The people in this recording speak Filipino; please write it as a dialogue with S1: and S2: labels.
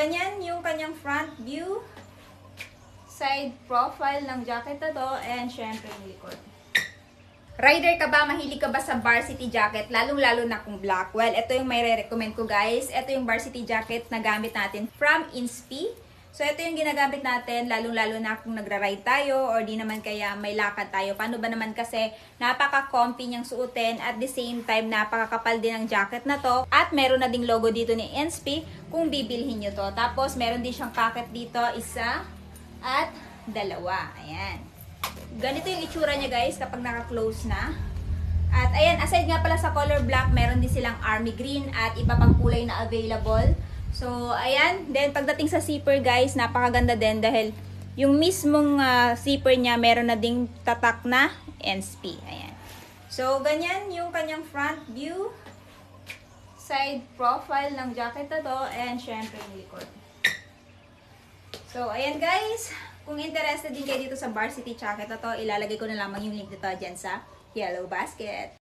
S1: ganyan yung kanyang front view, side profile ng jacket na to, and syempre yung likod. Rider ka ba? Mahilig ka ba sa varsity jacket? Lalong-lalo na kung black. Well, ito yung may re-recommend ko guys. Ito yung varsity jacket na gamit natin from Inspi. So, ito yung ginagamit natin, lalong-lalo na kung nagra-ride tayo or di naman kaya may lakad tayo. Paano ba naman kasi napaka-comfy niyang suotin at the same time napakakapal din ang jacket na to. At meron na ding logo dito ni Inspi kung bibilhin nyo to. Tapos, meron din siyang pocket dito, isa at dalawa. Ayan. Ganito yung itsura niya guys kapag naka-close na. At ayan, aside nga pala sa color black, meron din silang army green at iba pang kulay na available. So, ayan. Then, pagdating sa zipper guys, napakaganda din dahil yung mismong zipper niya, meron na ding tatak na Inspi. Ayan. So, ganyan yung kanyang front view, side profile ng jacket na to, and syempre yung likod. So, ayan guys. Kung interested din kayo dito sa varsity jacket na to, ilalagay ko na lamang yung link nito dyan sa Yellow Basket.